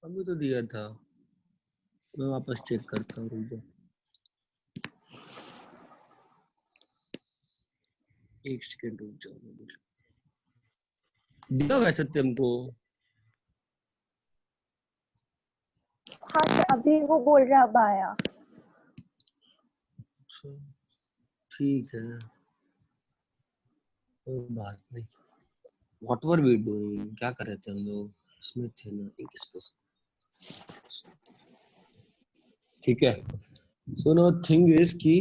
अभी तो दिया था, मैं वापस चेक करता हूँ, रुक जाओ एक सेकंड, रुक जाओ। दिया वैसे तुमको? हाँ तो अभी वो बोल रहा अब आया। अच्छा ठीक है, कोई बात नहीं। व्हाट वर वी डूइंग, क्या कर रहे थे हम लोग? इसमें थे ना एक स्पेस, ठीक है। सो नो थिंग इज कि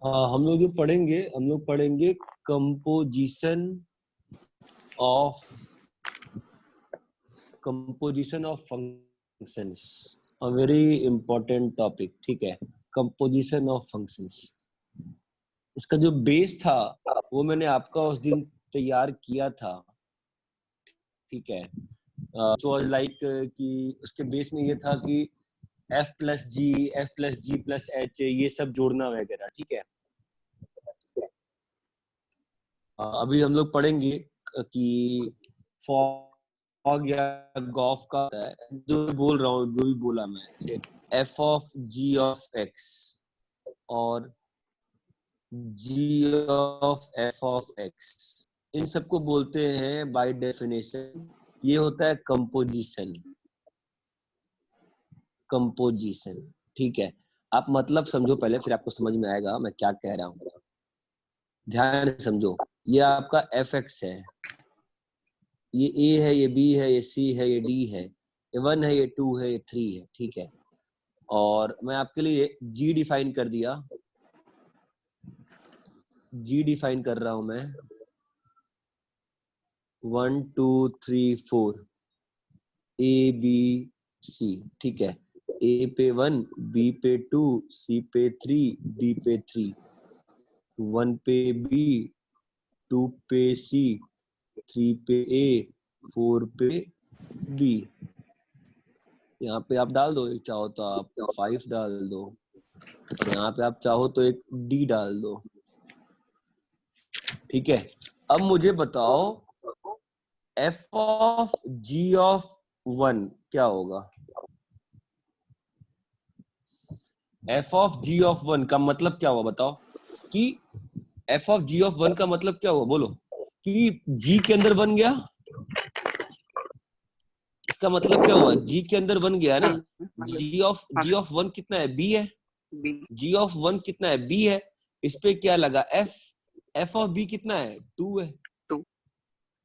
हम लोग जो पढ़ेंगे, हम लोग पढ़ेंगे composition of functions, a very important topic, ठीक है। कंपोजिशन ऑफ फंक्शंस, इसका जो बेस था वो मैंने आपका उस दिन तैयार किया था, ठीक है। जो लाइक कि उसके बेस में ये था कि f प्लस जी, f प्लस जी प्लस एच, ये सब जोड़ना वगैरह, ठीक है। अभी हम लोग पढ़ेंगे कि फॉग या गॉफ का होता है, जो भी बोल रहा हूँ, जो भी बोला मैं, f of g of x और g of f of x, इन सबको बोलते हैं बाय डेफिनेशन, ये होता है कंपोजिशन। कंपोजिशन, ठीक है। आप मतलब समझो पहले, फिर आपको समझ में आएगा मैं क्या कह रहा हूँ। ध्यान से समझो, ये आपका एफ एक्स है, ये ए है, ये बी है, ये सी है, ये डी है, ये 1 है, ये 2 है, ये 3 है, ठीक है। और मैं आपके लिए जी डिफाइन कर दिया, जी डिफाइन कर रहा हूं मैं, 1 2 3 4 ए बी सी, ठीक है। ए पे 1, बी पे 2, सी पे 3, डी पे 3, 1 पे बी, 2 पे सी, 3 पे ए, 4 पे बी। यहाँ पे आप डाल दो, चाहो तो आप 5 डाल दो, और यहाँ पे आप चाहो तो एक डी डाल दो, ठीक है। अब मुझे बताओ f ऑफ g ऑफ 1 क्या होगा? f ऑफ g ऑफ 1 का मतलब क्या हुआ बताओ? कि f ऑफ g ऑफ 1 का मतलब क्या हुआ, बोलो। कि g के अंदर बन गया, इसका मतलब क्या हुआ? g के अंदर बन गया ना। g ऑफ 1 कितना है? b है। g ऑफ 1 कितना है? b है। इस पे क्या लगा? f ऑफ b कितना है? 2 है।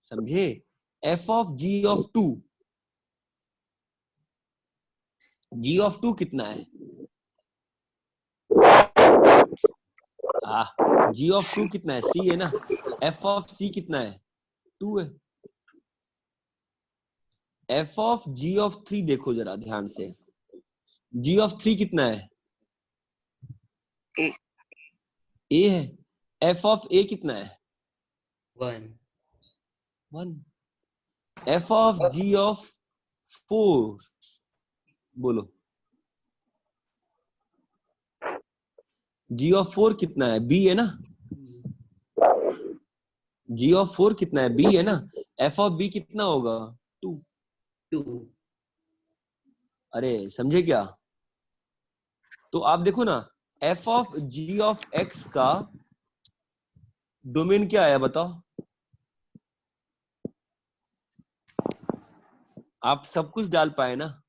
समझे? f of g of 2, g of 2 कितना है? g ऑफ 2 कितना है? c है ना। f ऑफ c कितना है? 2 है। f ऑफ g ऑफ 3 देखो जरा ध्यान से, g ऑफ 3 कितना है? a है। f ऑफ a कितना है? 1। f ऑफ g ऑफ 4 बोलो, g ऑफ 4 कितना है? b है ना। g ऑफ 4 कितना है? b है ना। f ऑफ b कितना होगा? 2। अरे समझे क्या? तो आप देखो ना, f of g of x का डोमेन क्या आया बताओ? आप सब कुछ डाल पाए ना।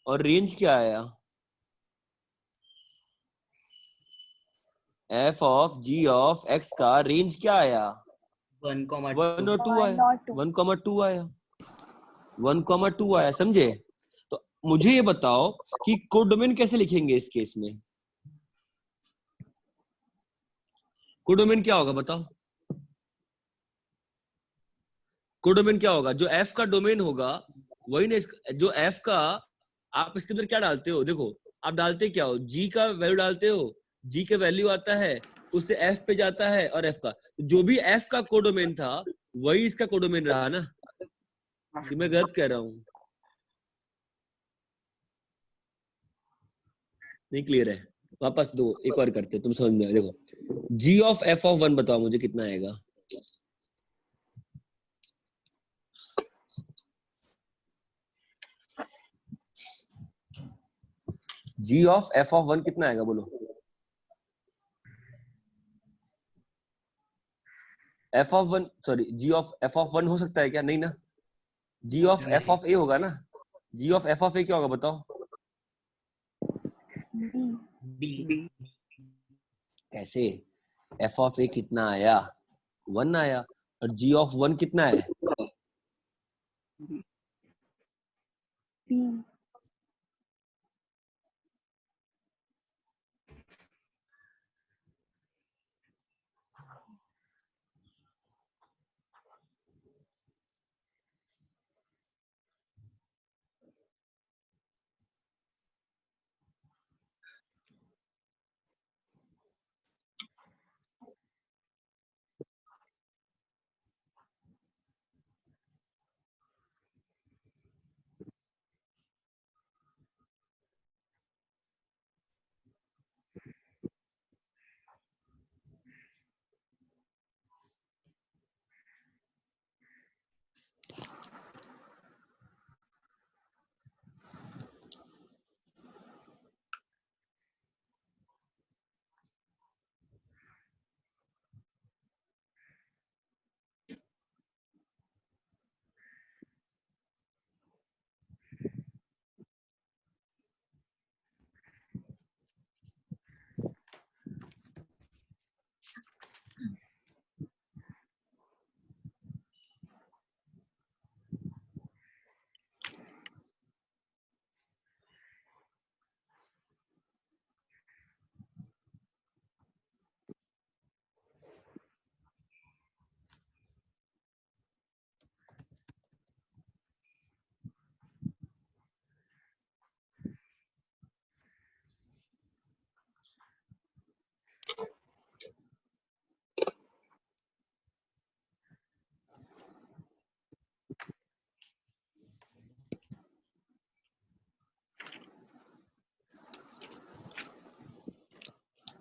और रेंज क्या आया? f of g of x का रेंज क्या आया? 1 और 2 आया। 1,2 आया। 1,2 आया, समझे? तो मुझे ये बताओ कि कोडोमेन कैसे लिखेंगे इस केस में? कोडोमेन क्या होगा बताओ? कोडोमेन क्या होगा? जो f का डोमेन होगा वही ना, जो f का, आप इसके अंदर क्या डालते हो? देखो आप डालते क्या हो? g का वैल्यू डालते हो, g का वैल्यू आता है, उससे f पे जाता है, और f का जो भी f का कोडोमेन था वही इसका कोडोमेन रहा ना। कि मैं गलत कह रहा हूं? नहीं क्लियर है? वापस दो, एक और करते, तुम समझ में। देखो g ऑफ f ऑफ 1 बताओ मुझे कितना आएगा? G of F of one कितना आएगा बोलो? F of one, sorry, G of F of one हो सकता है क्या? नहीं ना, G of F of A होगा ना। G of F of A क्या होगा बताओ? बी। कैसे? एफ ऑफ ए कितना आया? वन आया। और जी ऑफ वन कितना है? बी।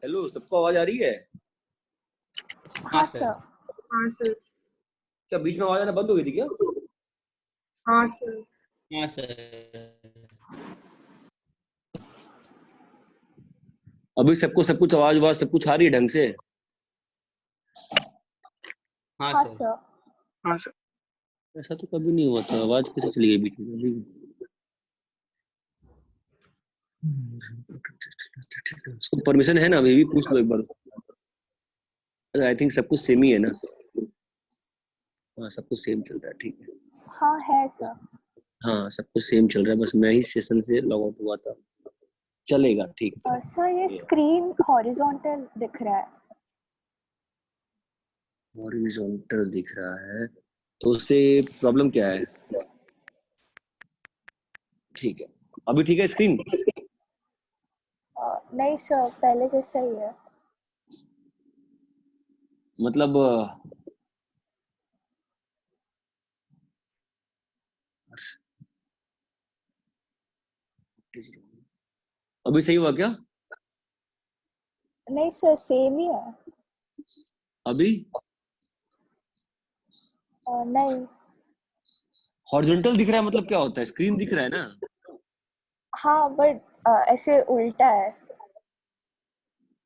हेलो, सबको आवाज आ रही है? हाँ सर। हाँ सर। क्या बीच में आवाज आना बंद हो गई थी क्या? हाँ सर। हाँ सर। अभी सबको सब कुछ आवाज आवाज सब कुछ आ रही है ढंग से? हाँ हाँ सर। सर। हाँ सर। ऐसा तो कभी नहीं हुआ था, आवाज कैसे चली गई बीच में? उसको परमिशन है ना? अभी भी पूछ लो एक बार। आई थिंक सब कुछ सेम ही है ना? हाँ, सब कुछ सेम चल रहा है, ठीक है। हाँ है सर। हाँ, सब कुछ सेम चल रहा है, बस मैं ही सेशन से लॉग आउट हुआ था। चलेगा, ठीक है। सर ये स्क्रीन हॉरिजॉन्टल दिख रहा है। हॉरिजॉन्टल दिख रहा है तो उससे प्रॉब्लम क्या है? ठीक है, अभी ठीक है स्क्रीन? नहीं सर, पहले जैसा ही है। मतलब अभी सही हुआ क्या? नहीं सर, सेम ही है। अभी नहीं। हॉरिजॉन्टल दिख रहा है मतलब क्या होता है? स्क्रीन दिख रहा है ना? हाँ बट ऐसे उल्टा है।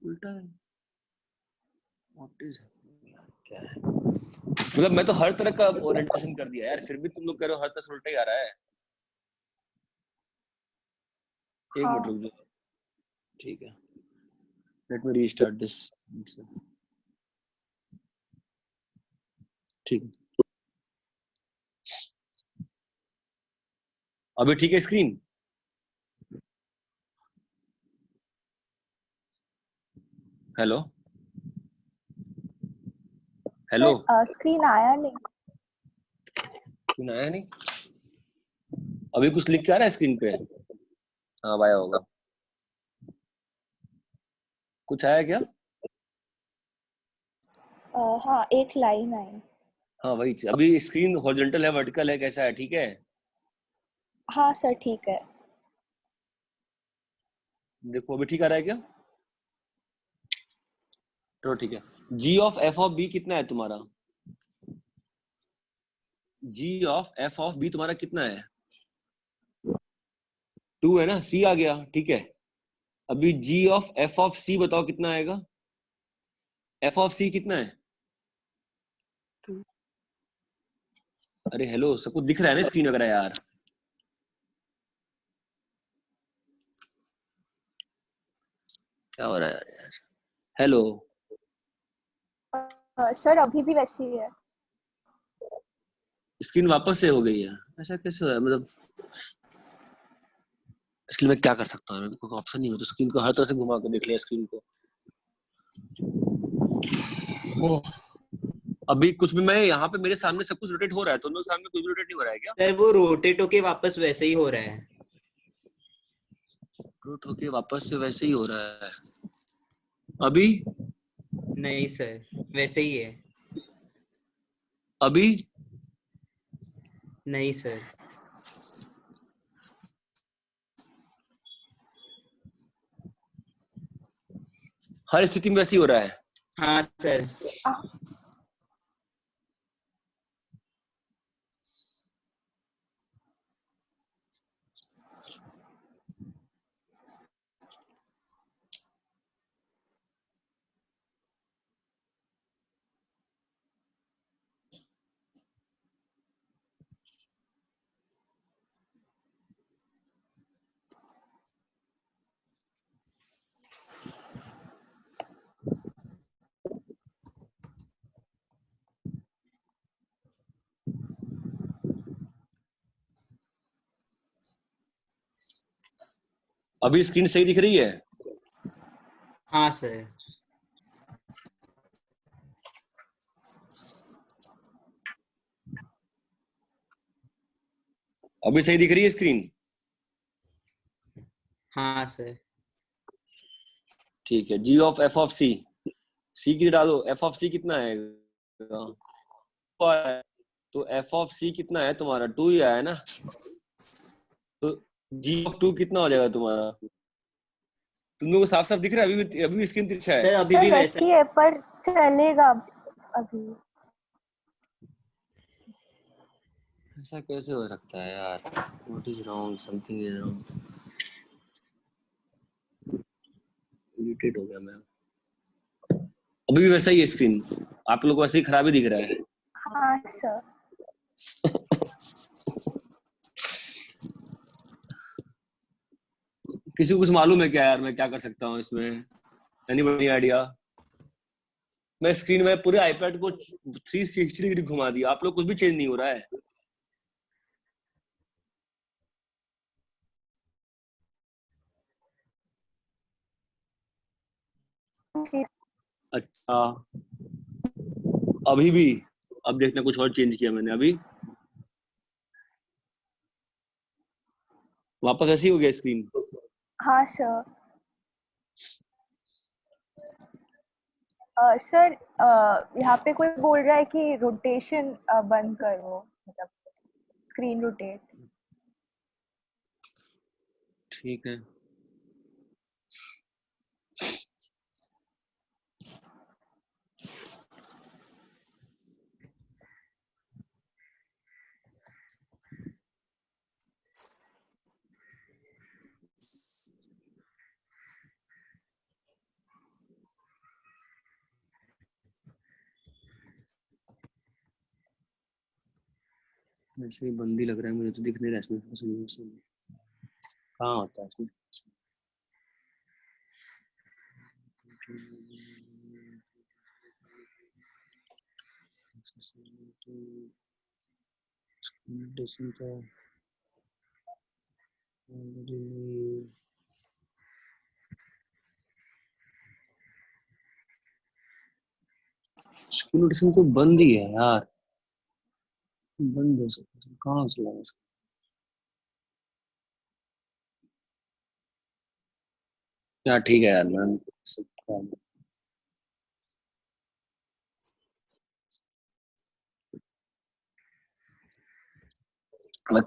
उल्टा है? What is happening यार, क्या है? मतलब मैं तो हर तरह का ओरिएंटेशन कर दिया यार, फिर भी तुम लोग कह रहे हो हर तरह से उल्टा ही आ रहा है। एक हाँ। मिनट रुक जाओ, ठीक है। Let me restart this. ठीक है, अभी ठीक है screen? Hello hello, sir screen आया नहीं। स्क्रीन आया नहीं? अभी कुछ लिख के आ रहा है स्क्रीन पे? हाँ आया होगा, कुछ आया क्या? हाँ एक लाइन आई। हाँ वही चीज़। अभी स्क्रीन हॉरिजॉन्टल है, वर्टिकल है, कैसा है? ठीक है? हाँ सर ठीक है। देखो अभी ठीक आ रहा है क्या? तो ठीक है। जी ऑफ एफ ऑफ बी कितना है तुम्हारा? जी ऑफ एफ ऑफ बी तुम्हारा कितना है? 2 है ना? सी आ गया, ठीक है। अभी g of f of c बताओ कितना आएगा? f ऑफ c कितना है? अरे हेलो, सबको दिख रहा है ना स्क्रीन वगैरह यार? क्या हो रहा है यार? हेलो, सर अभी भी वैसी ही है। स्क्रीन वापस से हो गई है? ऐसा कैसे हो रहा है? मतलब इसलिए मैं क्या कर सकता हूँ? मेरे को ऑप्शन नहीं है, तो स्क्रीन को हर तरह से घुमा के देख लिया स्क्रीन को। ओह, अभी कुछ भी, मैं यहाँ पे मेरे सामने सब कुछ रोटेट हो रहा है, तो सामने कुछ भी रोटेट नहीं हो रहा है क्या? सर वो रोटेट होके वापस वैसे ही हो रहा है। रोट होके वापस से वैसे ही हो रहा है। अभी नहीं सर, वैसे ही है। अभी नहीं सर। हर स्थिति में वैसे ही हो रहा है। हाँ सर। अभी स्क्रीन सही दिख रही है? हाँ सर। अभी सही दिख रही है स्क्रीन? हाँ सर। ठीक है, g of f of c, c की डालो, f ऑफ c कितना है? तो f ऑफ c कितना है तुम्हारा? 2 ही आया ना? तो g ऑफ 2 कितना हो जाएगा तुम्हारा? तुम लोगों को साफ साफ दिख रहा है? अभी भी स्क्रीन तिरछा है? सर अभी सर भी वैसा वैसी है पर चलेगा अभी। ऐसा कैसे हो सकता है यार? What is wrong? Something is wrong. Irritate हो गया मैं। अभी भी वैसा ही है स्क्रीन? आप लोग को वैसे ही खराब ही दिख रहा है? हाँ सर। किसी को कुछ मालूम है क्या यार? मैं क्या कर सकता हूँ इसमें? Anybody idea? मैं स्क्रीन में पूरे आईपैड को 360 डिग्री घुमा दिया, आप लोग कुछ भी चेंज नहीं हो रहा है। अच्छा, अभी भी? अब देखना, कुछ और चेंज किया मैंने अभी, वापस ऐसी हो गया स्क्रीन। हाँ सर। सर यहाँ पे कोई बोल रहा है कि रोटेशन बंद करो, मतलब स्क्रीन रोटेट। ठीक है, ऐसे ही बंद ही लग रहा है मुझे, तो दिख नहीं रहा इसमें। कहाँ होता है इसमें? स्क्रीन नोटिफिकेशन तो बंद ही है यार, बंद हो सकता है, कहाँ चला गया? यार ठीक है यार, मैं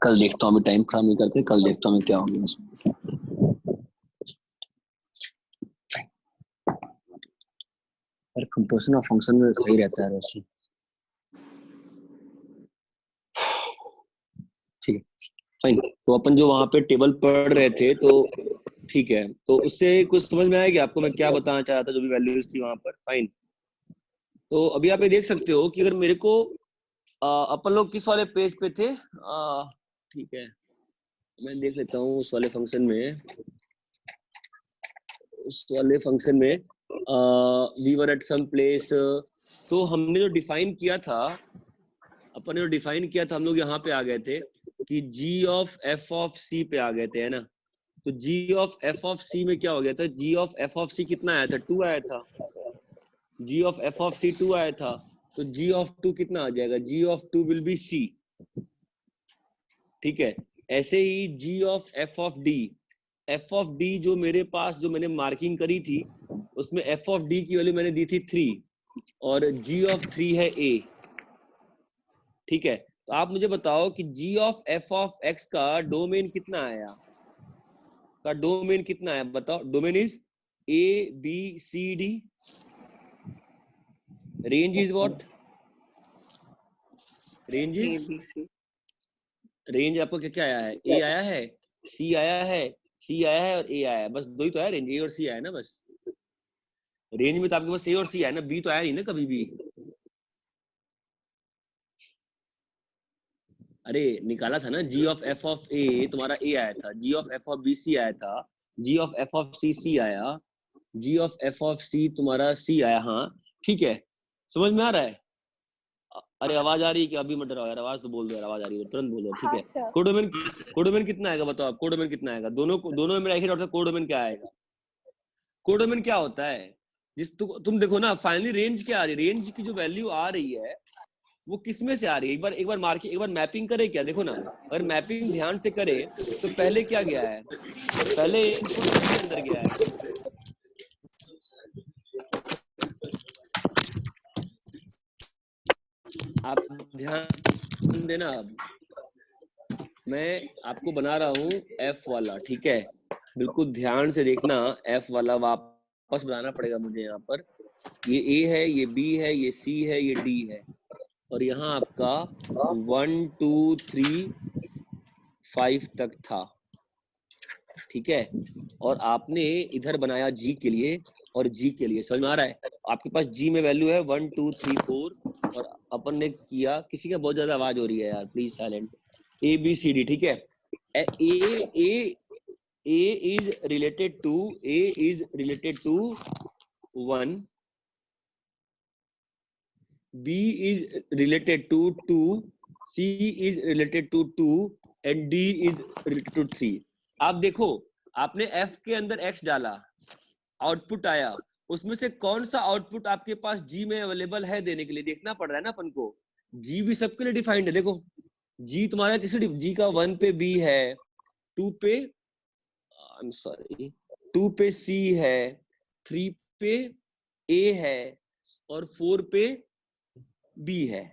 कल देखता हूँ, अभी टाइम खराब नहीं करते, कल देखता हूँ क्या हो गया इसमें। यार कंपोजिशन ऑफ फंक्शन में सही रहता है वैसे। ठीक है, फाइन। तो अपन जो वहां पे टेबल पढ़ रहे थे, तो ठीक है, तो उससे कुछ समझ में आएगा आपको मैं क्या बताना चाह रहा था, जो भी वैल्यूज थी वहां पर। फाइन। तो अभी आप ये देख सकते हो कि अगर मेरे को अपन लोग किस वाले पेज पे थे, ठीक है मैं देख लेता हूँ उस वाले फंक्शन में, we were at some place. तो हमने जो डिफाइन किया था, हम लोग यहाँ पे आ गए थे कि g of f of c पे आ गए थे, है ना। तो g of f of c में क्या हो गया था, g of f of c कितना आया था, 2 आया था। g of f of c 2 आया था, तो g ऑफ 2 कितना आ जाएगा, g of 2 will be c। ठीक है, ऐसे ही g of f of d, f of d जो मेरे पास जो मैंने मार्किंग करी थी उसमें f ऑफ d की वैल्यू मैंने दी थी 3 और g ऑफ 3 है a। ठीक है, तो आप मुझे बताओ कि g of f of x का डोमेन कितना आया, बताओ। Domain is a b c d, range is what, range is, ABC. Range आपको क्या क्या आया है, a आया है, c आया है, c आया है और a आया है, बस दो ही तो आया रेंज, a और c आया ना बस। रेंज में तो आपके पास a और c आया ना, b तो आया नहीं ना कभी भी। अरे निकाला था ना, g of f of a तुम्हारा a आया था, g of f of b c आया था, g of f of c c आया, g of f of c तुम्हारा c आया। हाँ ठीक है, समझ में आ रहा है। अरे आवाज आ रही है कि अभी मत डराओ यार, आवाज तो बोल दो यार, आवाज आ रही है तुरंत बोलो। ठीक हाँ है, सर। कोडोमेन कितना आएगा बताओ आप, कोडोमेन कितना आएगा, दोनों में मेरा एक ही डाउट था, कोडोमेन क्या आएगा। कोडोमेन क्या होता है, तुम देखो ना फाइनली रेंज क्या आ रही है, रेंज की जो वैल्यू आ रही है वो किसमें से आ रही है, एक बार मैपिंग करे क्या, देखो ना अगर मैपिंग ध्यान से करे तो पहले क्या गया है, पहले इनपुट के अंदर गया है। आप ध्यान देना, अब मैं आपको बना रहा हूँ F वाला, ठीक है बिल्कुल ध्यान से देखना, F वाला वापस बनाना पड़ेगा मुझे। यहाँ पर ये A है, ये B है, ये C है, ये D है, और यहाँ आपका 1 2 3 5 तक था। ठीक है, और आपने इधर बनाया G के लिए और G के लिए, समझ में आ रहा है। आपके पास G में वैल्यू है 1 2 3 4 और अपन ने किया, किसी का बहुत ज्यादा आवाज हो रही है यार, please silent, A B C D। ठीक है, A is related to 1, B is related to 2, C is related to 2 and D is related to 3। आप देखो, आपने F के अंदर X डाला, आउटपुट आया, उसमें से कौन सा आउटपुट आपके पास G में अवेलेबल है देने के लिए, देखना पड़ रहा है ना अपन को। G भी सबके लिए डिफाइंड है, देखो G तुम्हारा किसी G का 1 पे B है, 2 पे आई एम सॉरी 2 पे C है, 3 पे A है और 4 पे B है,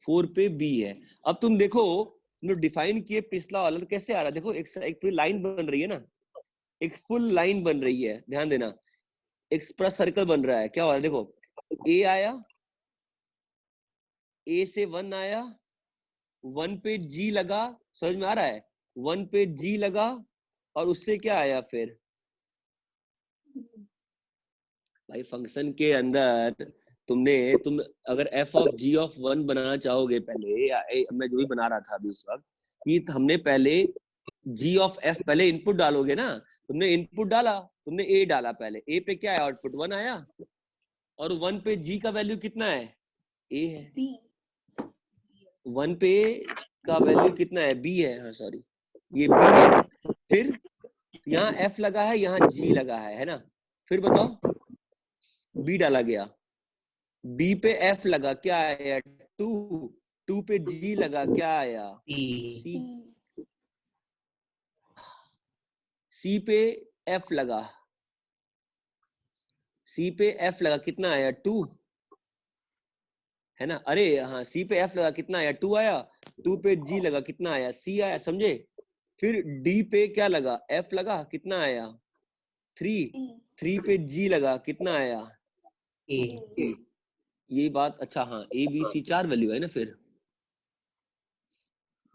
4 पे B है। अब तुम देखो डिफाइन किए पिछला वाला तो कैसे आ रहा है, देखो एक पूरी लाइन बन रही है ना, एक फुल लाइन बन रही है, ध्यान देना, एक पूरा सर्कल बन रहा है। क्या हो रहा है देखो, A आया, A से 1 आया, 1 पे G लगा, समझ में आ रहा है, 1 पे G लगा और उससे क्या आया फिर भाई फंक्शन के अंदर तुम अगर f ऑफ g ऑफ 1 बनाना चाहोगे पहले, मैं जो भी बना रहा था अभी इस वक्त, कि हमने पहले g ऑफ f पहले इनपुट डालोगे ना, तुमने इनपुट डाला, तुमने a डाला, पहले a पे क्या है आउटपुट 1 आया और 1 पे g का वैल्यू कितना है, a है, 1 पे का वैल्यू कितना है, b है, हाँ सॉरी ये b है, फिर यहाँ f लगा है, यहाँ g लगा है ना, फिर बताओ b डाला गया, B पे F लगा, क्या आया 2, 2 पे G लगा, क्या आया C, C पे F लगा, C पे F लगा, कितना आया 2 है ना, अरे हाँ C पे F लगा कितना आया 2 आया, 2 पे G लगा कितना आया C आया, समझे। फिर D पे क्या लगा F लगा, कितना आया 3, 3 पे G लगा कितना आया A। ये बात, अच्छा हाँ A B C 4 वैल्यू है ना, फिर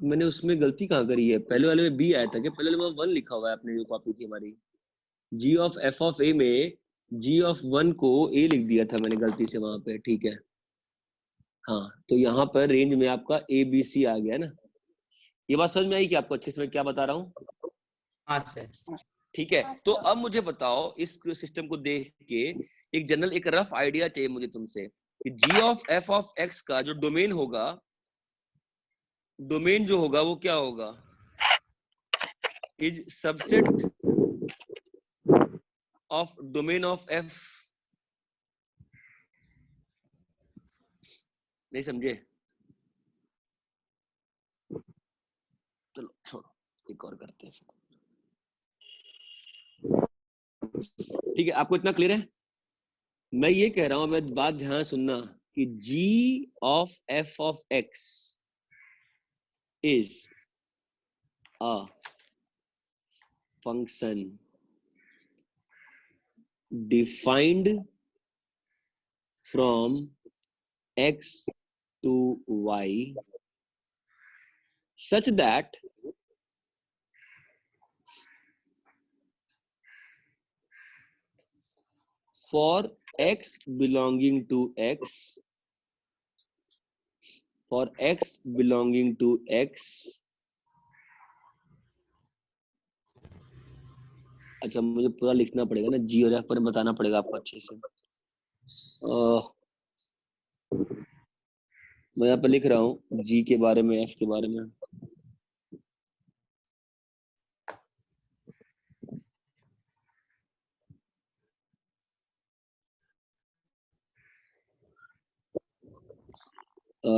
मैंने उसमें गलती कहाँ करी है? पहले वाले में बी आया था क्या? पहले वाले में 1 लिखा हुआ है, आपने जो कॉपी थी हमारी। जी ऑफ एफ ऑफ ए में जी ऑफ 1 को ए लिख दिया था मैंने गलती से वहां पे, ठीक है। हाँ, तो यहाँ पर रेंज में आपका ए बी सी आ गया ना। ये बात समझ में आई कि आपको अच्छे से मैं क्या बता रहा हूँ? हाँ सर। ठीक है, तो अब मुझे बताओ इस सिस्टम को देख के एक जनरल एक रफ आइडिया चाहिए मुझे तुमसे कि जी ऑफ एफ ऑफ एक्स का जो डोमेन होगा, डोमेन जो होगा वो क्या होगा? Is subset of domain of F. नहीं समझे? चलो छोड़ो, एक और करते हैं। ठीक है, आपको इतना क्लियर है? मैं ये कह रहा हूं, मैं बात ध्यान सुनना कि g of f of x is a function defined from x to y such that for x belonging to x, for x belonging to x, अच्छा मुझे पूरा लिखना पड़ेगा ना, जी और एफ पर बताना पड़ेगा आपको अच्छे से। मैं यहाँ पे लिख रहा हूँ जी के बारे में, एफ के बारे में।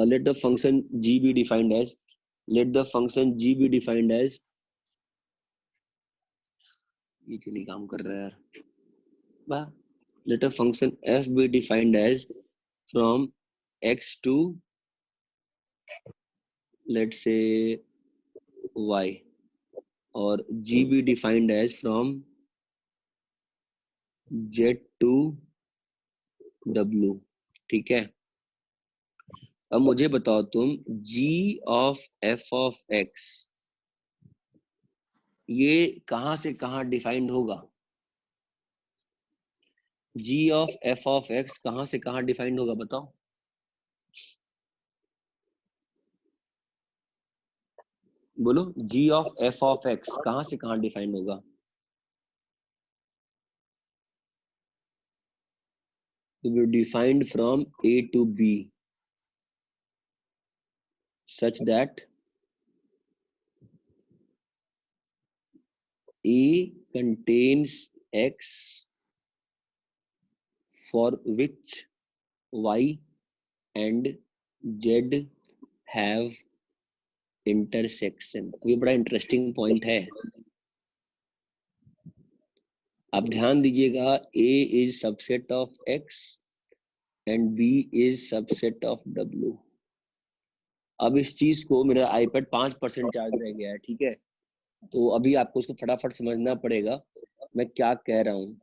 Let the function g be defined as, let the function g be defined as, ये चलिए काम कर रहा है यार वाह। Let a function f be defined as from x to let's say y, और g be defined as from z to w, ठीक है। अब मुझे बताओ तुम g of f of x ये कहां से कहां डिफाइंड होगा? g of f of x कहां से कहां डिफाइंड होगा बताओ? बोलो, g of f of x कहां से कहां डिफाइंड होगा? To be defined from a to b such that a contains x for which y and z have intersection। ये बड़ा इंटरेस्टिंग पॉइंट है, आप ध्यान दीजिएगा। a is subset of x and b is subset of w। अब इस चीज को, मेरा आईपैड 5% चार्ज रह गया है, ठीक है, तो अभी आपको उसको फटाफट समझना पड़ेगा मैं क्या कह रहा हूँ।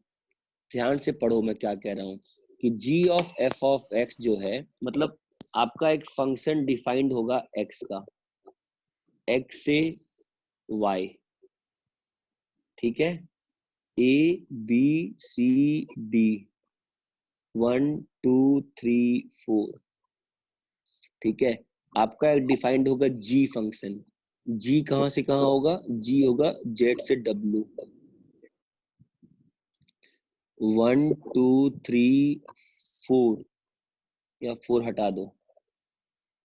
ध्यान से पढ़ो मैं क्या कह रहा हूँ कि g of f of x जो है, मतलब आपका एक फंक्शन डिफाइंड होगा x का, x से y, ठीक है, a b c d 1 2 3 4, ठीक है। आपका एक डिफाइंड होगा g फंक्शन, g कहां से कहां होगा? g होगा z से w, 1 2 3 4, या 4 हटा दो,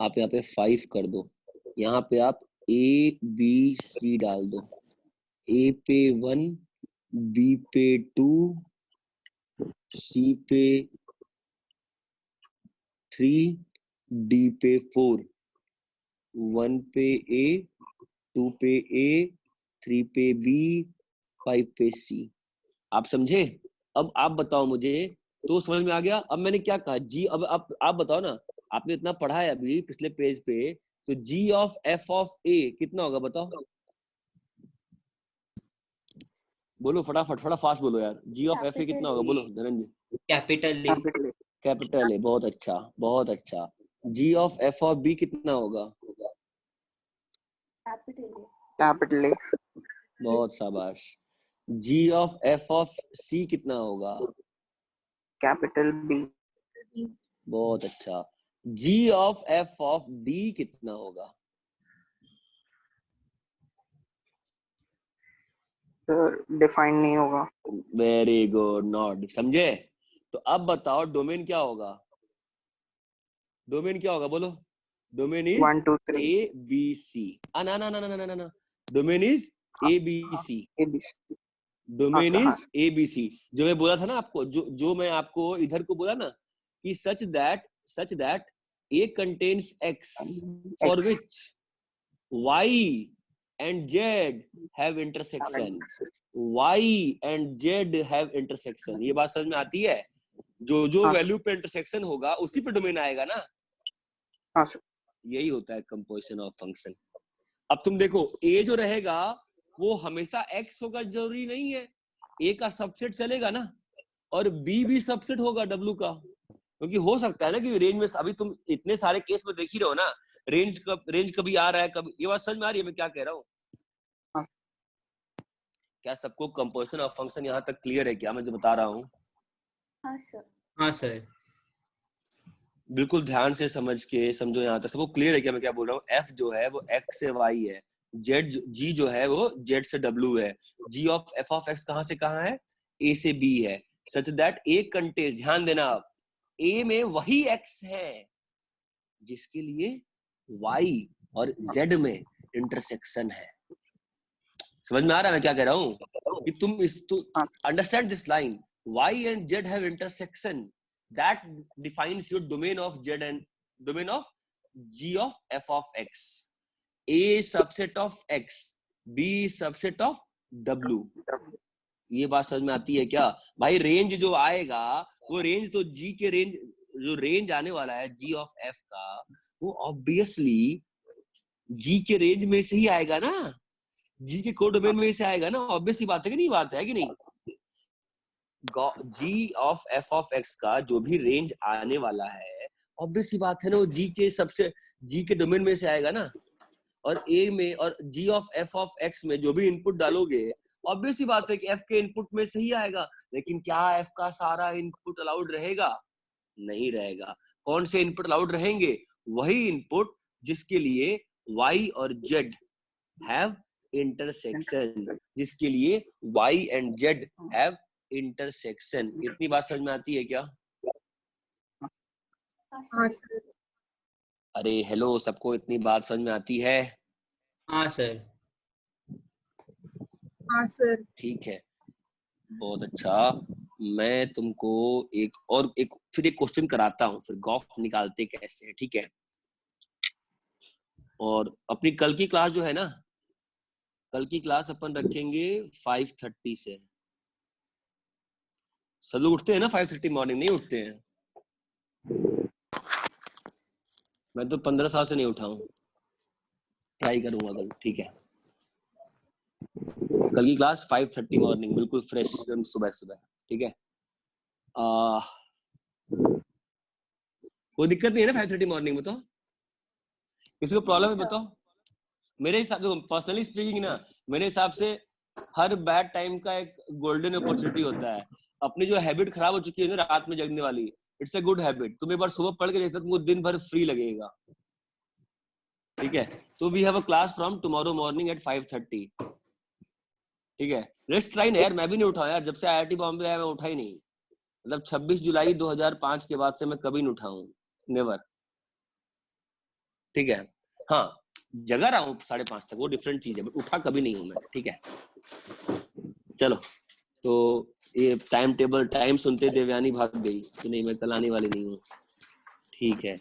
आप यहाँ पे 5 कर दो, यहाँ पे आप a b c डाल दो, a पे 1, b पे 2, c पे 3, d पे 4, 1 पे a, 2 पे a, 3 पे b, 5 पे c। आप समझे? अब आप बताओ मुझे, तो समझ में आ गया? अब मैंने क्या कहा जी, अब आप बताओ ना, आपने इतना पढ़ा है अभी पिछले पेज पे, तो g of f of a कितना होगा बताओ? बोलो फटाफट, थोड़ा फास्ट बोलो यार, g ऑफ f a कितना होगा? बोलो धनंजय। Capital A. कैपिटल है, बहुत अच्छा बहुत अच्छा। g of f of b कितना होगा? कैपिटल ए, बहुत शाबाश। g of f of c कितना होगा? कैपिटल बी, बहुत अच्छा। g of f of d कितना होगा? डिफाइन नहीं होगा। वेरी गुड, नॉट समझे। तो अब बताओ डोमेन क्या होगा? डोमेन क्या होगा बोलो? Domain is 1 2 3 A B C. ना ना ना ना ना ना, domain is A B C. A B C. Domain हाँ इज ए बी सी। जो मैं बोला था ना आपको, जो मैं आपको इधर को बोला ना कि such that A contains x for which y and z have intersection, y and z have intersection। ये बात समझ में आती है? जो हाँ वैल्यू पे इंटरसेक्शन होगा उसी पे डोमेन आएगा ना। हाँ सर। यही होता है कंपोजिशन ऑफ फंक्शन। अब तुम देखो a जो रहेगा वो हमेशा x होगा जरूरी नहीं है, a का सबसेट चलेगा ना, और b भी सबसेट होगा w का। क्योंकि हो सकता है ना कि रेंज में, अभी तुम इतने सारे केस में देख ही रहे हो ना, रेंज कभी आ रहा है कभी। ये बात समझ में आ रही है मैं क्या कह रहा हूँ? हाँ। क्या सबको कंपोजिशन ऑफ फंक्शन यहाँ तक क्लियर है क्या मैं जो बता रहा हूँ? हाँ सर। बिल्कुल ध्यान से समझ के समझो यहाँ तक। सबको क्लियर है क्या मैं क्या बोल रहा हूँ? f जो है वो x से y है, g जो है वो z से w है, g of f of x कहाँ से कहाँ है? a से b है। सच दैट a कंटेन्स, ध्यान देना आप, a में वही x है जिसके लिए y और z में इंटरसेक्शन है। समझ में आ रहा है मैं क्या कह रहा हूँ? कि तुम understand this line, y and z have intersection that defines your domain of z and domain of g of f of x, a subset of x, b subset of w। ये बात समझ में आती है क्या भाई? रेंज जो आएगा वो रेंज तो g के रेंज, जो रेंज आने वाला है g ऑफ f का, वो ऑब्वियसली g के रेंज में से ही आएगा ना, जी के कोडोमेन में से आएगा ना। ऑब्वियस ही बात है कि नहीं, बात है कि नहीं? जी ऑफ एफ ऑफ एक्स का जो भी रेंज आने वाला है, ऑब्वियस ही बात है ना, वो जी के सबसे जी के डोमेन में से आएगा ना। और ए में और जी ऑफ एक्स में जो भी इनपुट डालोगे, ऑब्वियस ही बात है कि एफ के इनपुट में से ही आएगा। लेकिन क्या एफ का सारा इनपुट अलाउड रहेगा? नहीं रहेगा। कौन से इनपुट अलाउड रहेंगे? वही इनपुट जिसके लिए y और z have intersection, जिसके लिए y and z have intersection। इतनी बात समझ में आती है क्या? हाँ सर। अरे हेलो, सबको इतनी बात समझ में आती है? हाँ सर। हाँ सर। ठीक है, बहुत अच्छा। मैं तुमको फिर एक क्वेश्चन कराता हूँ, फिर गॉफ निकालते कैसे, ठीक है? और अपनी कल की क्लास जो है ना, कल की क्लास अपन रखेंगे 5:30 से। सब लोग उठते हैं ना 5:30 मॉर्निंग? नहीं उठते हैं? मैं तो 15 साल से नहीं उठा हूँ, ट्राई करूंगा कल, ठीक है? कल की क्लास 5:30 मॉर्निंग, बिल्कुल फ्रेश सुबह सुबह, ठीक है? कोई दिक्कत नहीं है ना 5:30 मॉर्निंग में? तो किसी को प्रॉब्लम है बताओ? मेरे हिसाब से, पर्सनली स्पीकिंग ना, मेरे हिसाब से हर बैड टाइम का एक गोल्डन अपॉर्चुनिटी होता है। अपनी जो हैबिट खराब हो चुकी है ना रात में जगने वाली, इट्स अ गुड हैबिट। तुम एक बार सुबह पढ़ के देखो, तुमको दिन भर फ्री लगेगा, ठीक है? तो we have a class from tomorrow morning at 5:30, ठीक है? लेट्स ट्राई ना यार। मैं भी नहीं उठा यार, जब से IIT बॉम्बे आया मैं उठा ही नहीं। मतलब 26 जुलाई 2005 के बाद से मैं कभी नहीं उठा हूँ, नेवर, ठीक है? हाँ, जगा रहा हूँ 5:30 तक, वो डिफरेंट चीज है, बट उठा कभी नहीं हूँ मैं, ठीक है? चलो, तो ये टाइम टेबल टाइम सुनते देवयानी भाग गई कि नहीं मैं कल आने वाली नहीं हूँ, ठीक है?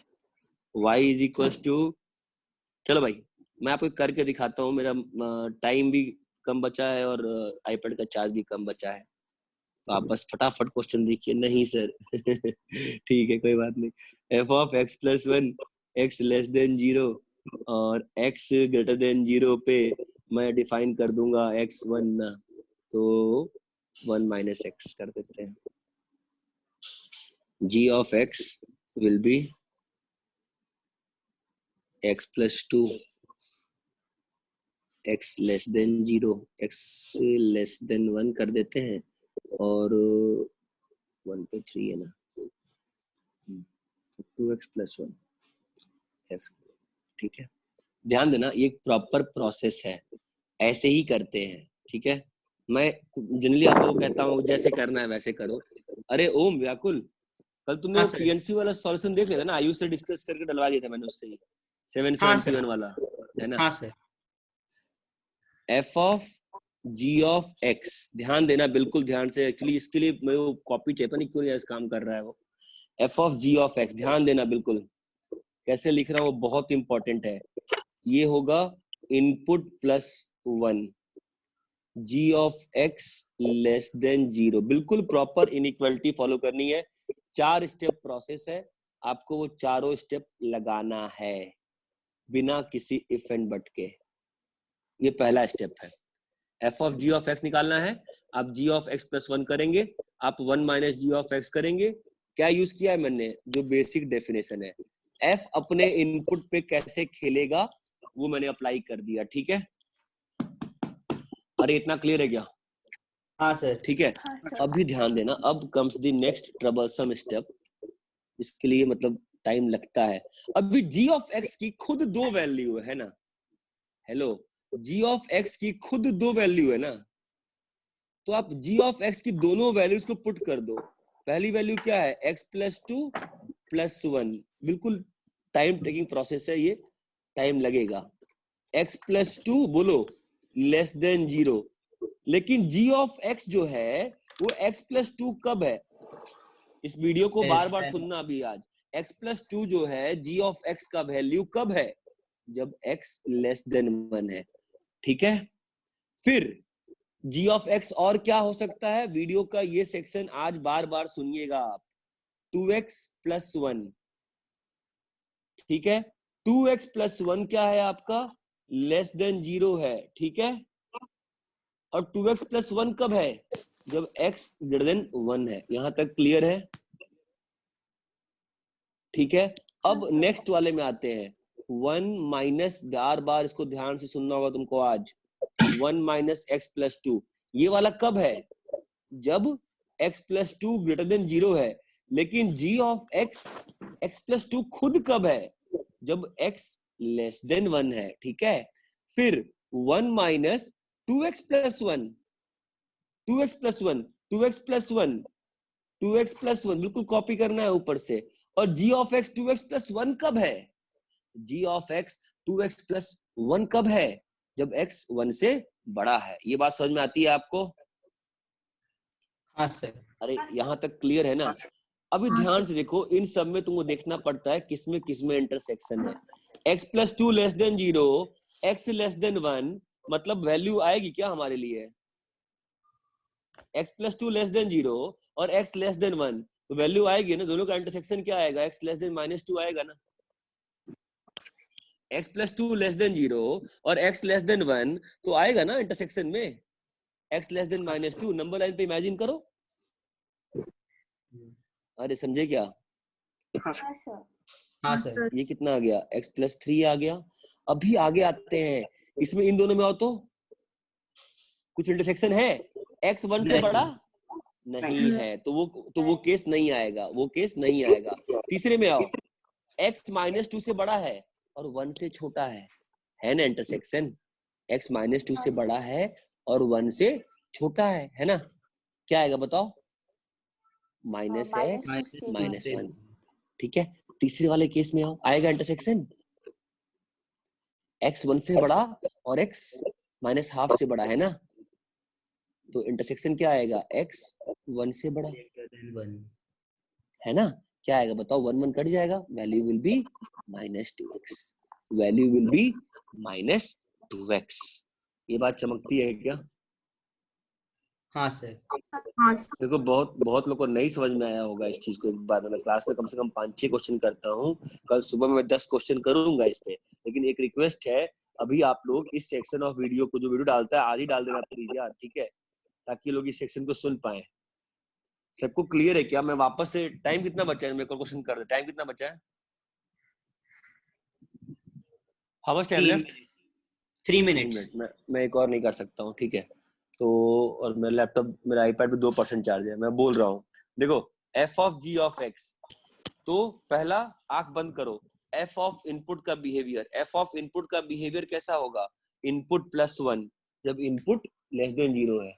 y इज इक्वल टू, चलो भाई मैं आपको करके दिखाता हूँ। मेरा टाइम भी कम बचा है और आईपैड का चार्ज भी कम बचा है, तो आप बस फटाफट क्वेश्चन देखिए। नहीं सर ठीक है, कोई बात नहीं। F of x plus 1 x less than 0 और एक्स ग्रेटर देन 0 पे मैं डिफाइन कर दूंगा x1 ना, तो 1 माइनस एक्स कर देते हैं। g of x will be x plus 2 x less than 0, x less than 1 कर देते हैं और 1 पे 3 है ना, 2x प्लस 1 x, ठीक है। ध्यान देना ये एक प्रॉपर प्रोसेस है, ऐसे ही करते हैं, ठीक है। मैं जनरली आप लोगों को कहता हूँ जैसे करना है वैसे करो। अरे ओम व्याकुल, कल तुमने हाँ वो सर। पीएनसी वाला सॉल्यूशन देख लिया था ना, आयुष से डिस्कस करके डलवा दिया था मैंने उससे ही, हाँ सर। 771 वाला है ना। हाँ sir. F of G of X, ध्यान देना बिल्कुल ध्यान से, एक्चुअली इसके लिए मैं वो कॉपी चेपा नहीं क्यों नहीं ऐसा काम कर रहा है वो। F of G of X, ध्यान देना बिल्कुल कैसे लिख रहा हूँ वो बहुत इंपॉर्टेंट है। ये होगा input plus 1, G of X less than 0, बिल्कुल प्रॉपर इनइक्वालिटी फॉलो करनी है। 4 स्टेप प्रोसेस है, आपको वो चारों स्टेप लगाना है बिना किसी इफ एंड बट के। ये पहला स्टेप है, F of G of X निकालना है। आप जी ऑफ एक्स प्लस 1 करेंगे, आप 1 माइनस जी ऑफ एक्स करेंगे। क्या यूज किया है मैंने, जो बेसिक डेफिनेशन है, एफ अपने इनपुट पे कैसे खेलेगा वो मैंने अप्लाई कर दिया, ठीक है। अरे इतना क्लियर है क्या? हाँ सर। ठीक है। अभी ध्यान देना, अब comes the next troublesome step, इसके लिए मतलब टाइम लगता है। अभी जी ऑफ एक्स की खुद 2 वैल्यू है ना, हेलो, जी ऑफ एक्स की खुद 2 वैल्यू है ना, तो आप जी ऑफ एक्स की दोनों वैल्यूज को पुट कर दो। पहली वैल्यू क्या है, एक्स प्लस 2 प्लस 1, बिल्कुल टाइम टेकिंग प्रोसेस है ये, टाइम लगेगा। एक्स प्लस 2 बोलो लेस देन 0, लेकिन जी ऑफ एक्स जो है वो x प्लस 2 कब है, इस वीडियो को बार बार सुनना अभी आज। x प्लस 2 जो है जी ऑफ x का वैल्यू कब है, जब x लेस देन 1 है, ठीक है। फिर g ऑफ x और क्या हो सकता है, वीडियो का ये सेक्शन आज बार बार सुनिएगा आप, 2x प्लस 1, ठीक है। 2x प्लस 1 क्या है आपका, लेस देन 0 है, ठीक है। और 2x प्लस 1 कब है, जब x ग्रेटर देन 1 है। यहां तक क्लियर है, ठीक है। अब नेक्स्ट वाले में आते हैं, 1 माइनस, बार बार इसको ध्यान से सुनना होगा तुमको आज, 1 माइनस एक्स प्लस 2, ये वाला कब है, जब x प्लस 2 ग्रेटर देन 0 है। लेकिन g of x, x plus 2 खुद कब है, जब x लेस देन 1 है, ठीक है। फिर 1 minus 2x plus 1, 2x plus 1, 2x plus 1, 2x plus 1, बिल्कुल कॉपी करना है ऊपर से। और g of x 2x plus 1 कब है, g of x 2x plus 1 कब है, जब x 1 से बड़ा है। ये बात समझ में आती है आपको? हाँ सर। अरे यहाँ तक क्लियर है ना। अभी ध्यान से देखो, इन सब में तुमको देखना पड़ता है किसमें इंटरसेक्शन है। x plus 2 less than 0, x less than 1, मतलब वैल्यू आएगी क्या हमारे लिए, x प्लस 2 लेस देन 0 और x लेस देन 1, तो वैल्यू आएगी ना। दोनों का इंटरसेक्शन क्या आएगा, x लेस देन माइनस 2 आएगा ना। x प्लस 2 लेस देन 0 और x लेस देन 1 तो आएगा ना इंटरसेक्शन में, x less than minus 2। Number line पे इमेजिन करो। अरे समझे क्या? हाँ सर। हाँ सर। ये कितना आ गया, x प्लस 3 आ गया। अभी आगे आते हैं, इसमें इन दोनों में आओ तो कुछ इंटरसेक्शन है, x 1 से बड़ा नहीं है, तो वो केस नहीं आएगा, वो केस नहीं आएगा। तीसरे में आओ, x माइनस 2 से बड़ा है और 1 से छोटा है ना इंटरसेक्शन, x माइनस 2 से बड़ा है और 1 से छोटा है ना। क्या आएगा बताओ, माइनस एक्स माइनस 1, ठीक है। तीसरे वाले केस में आओ, आएगा इंटरसेक्शन, x 1 से बड़ा और x माइनस हाफ से बड़ा है ना, तो इंटरसेक्शन क्या आएगा, x 1 से बड़ा है ना। क्या आएगा बताओ, 1 1 कट जाएगा, value will be minus 2x, value will be minus 2x। ये बात चमकती है क्या? हाँ सर। हाँ देखो बहुत लोग को नहीं समझ में आया होगा इस चीज को। एक बार मैं क्लास में कम से कम 5-6 क्वेश्चन करता हूँ, कल सुबह में 10 क्वेश्चन करूंगा इस पे। लेकिन एक रिक्वेस्ट है, अभी आप लोग इस सेक्शन ऑफ वीडियो को, जो वीडियो डालता है आज ही डाल देना प्लीज यार, ठीक है, ताकि लोग इस सेक्शन को सुन पाए। सबको क्लियर है क्या? मैं वापस से, टाइम कितना बचा है, मेरे को क्वेश्चन कर दे, टाइम कितना बचा है, how much time left? 3 3 minutes. Minute मैं एक और नहीं कर सकता हूँ, ठीक है। तो और मेरा लैपटॉप, मेरा आईपैड पे 2% चार्ज है, मैं बोल रहा हूँ। देखो f of g of x, तो पहला आंख बंद करो, f ऑफ इनपुट का बिहेवियर, f ऑफ इनपुट का बिहेवियर कैसा होगा, इनपुट प्लस 1 जब इनपुट लेस देन 0 है,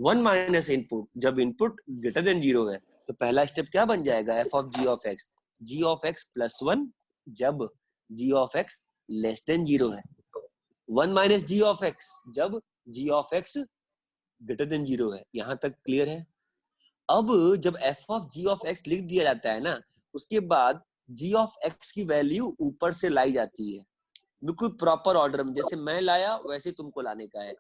1 माइनस इनपुट जब इनपुट ग्रेटर देन 0 है। तो पहला स्टेप क्या बन जाएगा, f of g of x plus 1 जब g of x less than 0 है, 1 माइनस g ऑफ x जब g of x greater than 0 है। यहां तक क्लियर है। अब जब f of g of x लिख दिया जाता है ना, उसके बाद g ऑफ x की वैल्यू ऊपर से लाई जाती है, बिल्कुल प्रॉपर ऑर्डर में, जैसे मैं लाया वैसे तुमको लाने का है।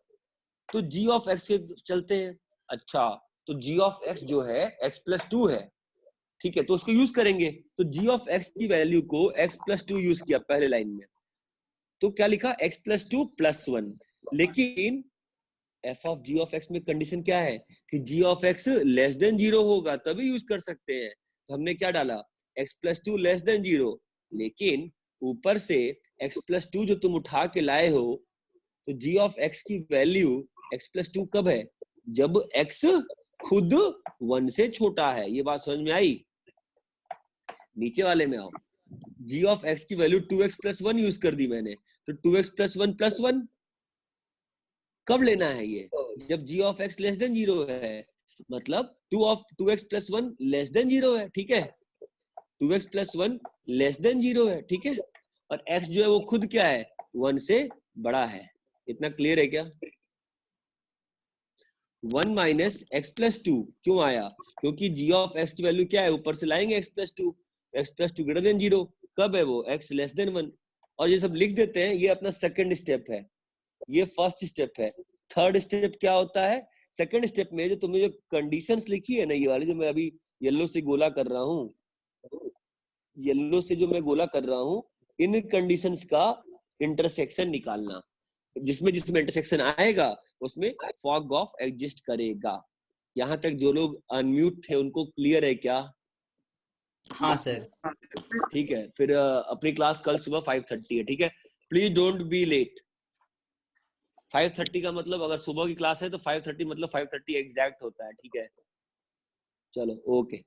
तो g ऑफ x के चलते हैं। अच्छा, तो g ऑफ x जो है x प्लस 2 है, ठीक है, तो उसको यूज करेंगे। तो g ऑफ x की वैल्यू को x प्लस 2 यूज किया पहले लाइन में, तो क्या लिखा, x प्लस 2 प्लस 1। लेकिन f of g of x में कंडीशन क्या है कि g of x less than 0 होगा, तभी यूज कर सकते हैं। तो हमने क्या डाला, x प्लस 2 लेस देन 0, लेकिन ऊपर से x प्लस 2 जो तुम उठा के लाए हो, तो g ऑफ x की वैल्यू x प्लस 2 कब है, जब x खुद 1 से छोटा है। ये बात समझ में आई। नीचे वाले में आओ, g ऑफ x की वैल्यू 2x प्लस 1 यूज कर दी मैंने, तो 2x प्लस 1 प्लस 1 कब लेना है, ये जब g of x less than 0 है, मतलब 2x प्लस 1 लेस देन 0 है, ठीक है, 2x प्लस 1 लेस देन 0 है, ठीक है, और x जो है वो खुद क्या है, 1 से बड़ा है। इतना क्लियर है क्या। 1 माइनस एक्स प्लस 2 क्यों आया, क्योंकि g ऑफ x की वैल्यू क्या है, ऊपर से लाएंगे x plus 2, x plus 2 greater than 0, कब है वो, x लेस देन 1। और ये सब लिख देते हैं, ये अपना सेकंड स्टेप है, ये फर्स्ट स्टेप है। थर्ड स्टेप क्या होता है, सेकंड स्टेप में जो तुमने जो कंडीशंस लिखी है ना, ये वाली जो मैं अभी येलो से गोला कर रहा हूँ, येलो से जो मैं गोला कर रहा हूँ, इन कंडीशंस का इंटरसेक्शन निकालना, जिसमें जिसमें इंटरसेक्शन आएगा उसमें फॉग ऑफ एग्जिस्ट करेगा। यहाँ तक जो लोग अनम्यूट थे उनको क्लियर है क्या। हाँ सर। ठीक है, फिर अपनी क्लास कल सुबह 5:30 है, ठीक है, प्लीज डोंट बी लेट। 5:30 का मतलब अगर सुबह की क्लास है तो 5:30 मतलब 5:30 एग्जैक्ट होता है, ठीक है। चलो ओके।